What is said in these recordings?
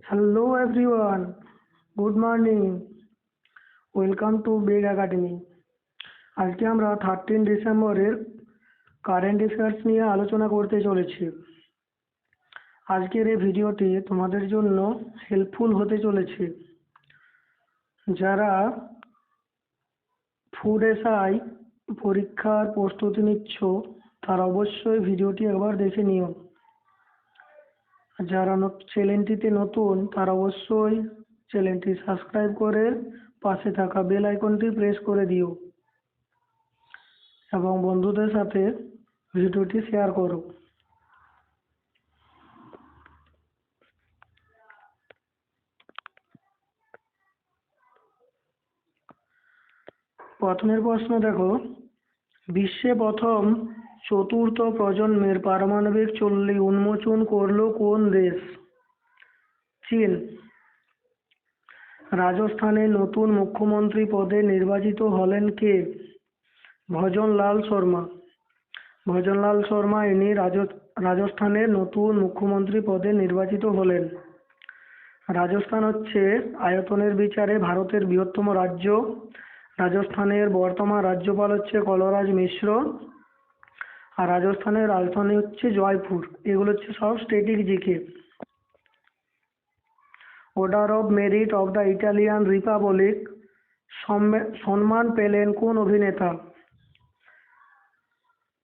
Hello everyone, good morning. Welcome to beg academy. আজকে আমরা 13 ডিসেম্বরের কারেন্ট অ্যাফেয়ার্স নিয়ে আলোচনা করতে চলেছি। আজকের এই ভিডিওটি তোমাদের জন্য হেল্পফুল হতে চলেছে। যারা ফুড এসআই পরীক্ষার প্রস্তুতি নিচ্ছ তারা অবশ্যই ভিডিওটি একবার দেখে নিও। যারা চ্যানেলটিতে নতুন তারা অবশ্যই চ্যানেলটি সাবস্ক্রাইব করে পাশে থাকা বেল আইকনটি প্রেস করে দিও এবং বন্ধুদের সাথে ভিডিওটি শেয়ার করো। প্রথমের প্রশ্ন দেখো, বিশ্বে প্রথম চতুর্থ প্রজন্মের পারমাণবিক চুল্লি উন্মোচন করল কোন দেশ? চীন। রাজস্থানের নতুন মুখ্যমন্ত্রী পদে নির্বাচিত হলেন কে? ভজনলাল শর্মা। ভজনলাল শর্মা ইনি রাজস্থানের নতুন মুখ্যমন্ত্রী পদে নির্বাচিত হলেন। রাজস্থান হচ্ছে আয়তনের বিচারে ভারতের বৃহত্তম রাজ্য। রাজস্থানের বর্তমান রাজ্যপাল হচ্ছে কলরাজ মিশ্র। আর রাজস্থানের রাজধানী হচ্ছে জয়পুর। এগুলো হচ্ছে সব static GK. Order of merit of the Italian republic সম্মান পেলেন কোন অভিনেতা?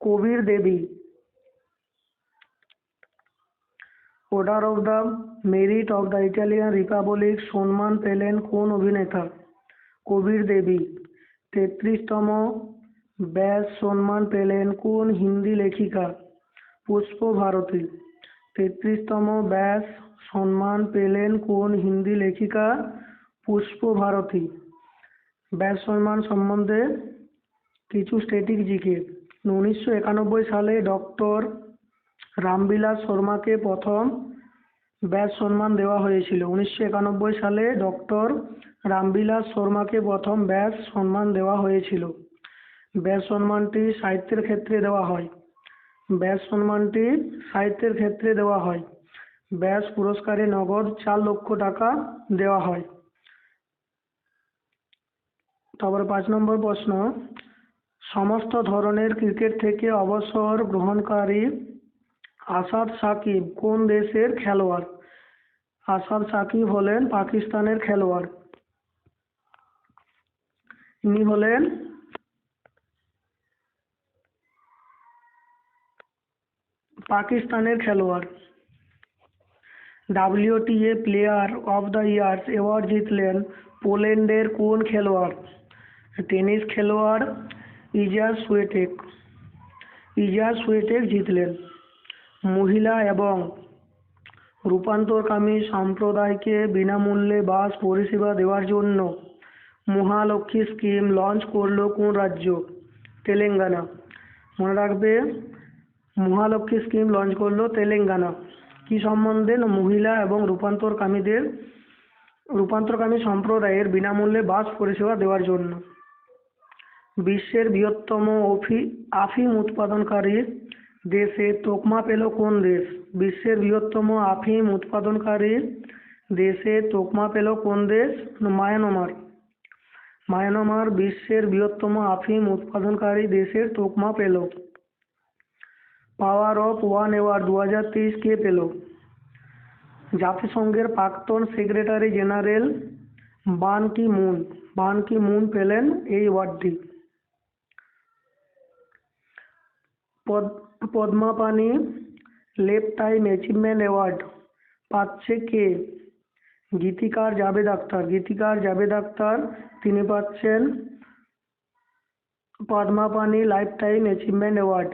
কবির দেবী। Order of the merit of the Italian republic সম্মান পেলেন কোন অভিনেতা? কবির দেবী। 33তম ব্যাস সম্মান পেলেন কোন হিন্দি লেখিকা? পুষ্প ভারতী। 33তম ব্যাস সম্মান পেলেন কোন হিন্দি লেখিকা? পুষ্প ভারতী। ব্যাস সম্মান সম্বন্ধে কিছু স্ট্যাটিক জিকে। 1991 সালে ডক্টর রামবিলাস শর্মাকে প্রথম ব্যাস সম্মান দেওয়া হয়েছিল। 1991 সালে ডক্টর রামবিলাস শর্মাকে প্রথম ব্যাস সম্মান দেওয়া হয়েছিল। ব্যাস সম্মানটি সাহিত্যের ক্ষেত্রে দেওয়া হয়। ব্যাস সম্মানটি সাহিত্যের ক্ষেত্রে দেওয়া হয়। ব্যাস পুরস্কারে নগদ 4 লক্ষ টাকা দেওয়া হয়। তারপর 5 নম্বর প্রশ্ন, সমস্ত ধরনের ক্রিকেট থেকে অবসর গ্রহণকারী আসাদ সাকিব কোন দেশের খেলোয়াড়? আসাদ সাকিব হলেন পাকিস্তানের খেলোয়াড়। ইনি হলেন পাকিস্তানের খেলোয়াড়। WTA player of the year award জিতলেন পোল্যান্ডের কোন খেলোয়াড়? টেনিস খেলোয়াড় ইগা সুয়েটেক। ইগা সুয়েটেক জিতলেন। মহিলা এবং রূপান্তরকামী সম্প্রদায়কে বিনামূল্যে বাস পরিষেবা দেওয়ার জন্য মহালক্ষ্মী স্কিম লঞ্চ করল কোন রাজ্য? তেলেঙ্গানা। মনে রাখবে, মহালক্ষ্মী স্কিম লঞ্চ করলো তেলেঙ্গানা। কি সম্বন্ধে? না, মহিলা এবং রূপান্তরকামী সম্প্রদায়ের বিনামূল্যে বাস পরিষেবা দেওয়ার জন্য। বিশ্বের বৃহত্তম আফিম উৎপাদনকারী দেশে তকমা পেল কোন দেশ? বিশ্বের বৃহত্তম আফিম উৎপাদনকারী দেশে তকমা পেল কোন দেশ? মায়ানমার। মায়ানমার বিশ্বের বৃহত্তম আফিম উৎপাদনকারী দেশের তকমা পেল। পাওয়ার অফ ওয়ান অ্যাওয়ার্ড 2023 কে পেল? জাতিসংঘের প্রাক্তন সেক্রেটারি জেনারেল বান কি মুন। বান কি মুন পেলেন এই অ্যাওয়ার্ডটি। পদ্মা পানি লেপ টাইম অ্যাচিভমেন্ট অ্যাওয়ার্ড পাচ্ছে কে? গীতিকার জাভেদ আখতার। গীতিকার জাভেদ আখতার তিনি পাচ্ছেন পদ্মা পানি লাইফ টাইম অ্যাচিভমেন্ট অ্যাওয়ার্ড।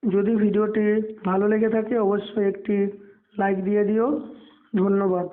যদি ভিডিওটি ভালো লেগে থাকে অবশ্যই একটি লাইক দিয়ে দিও। ধন্যবাদ।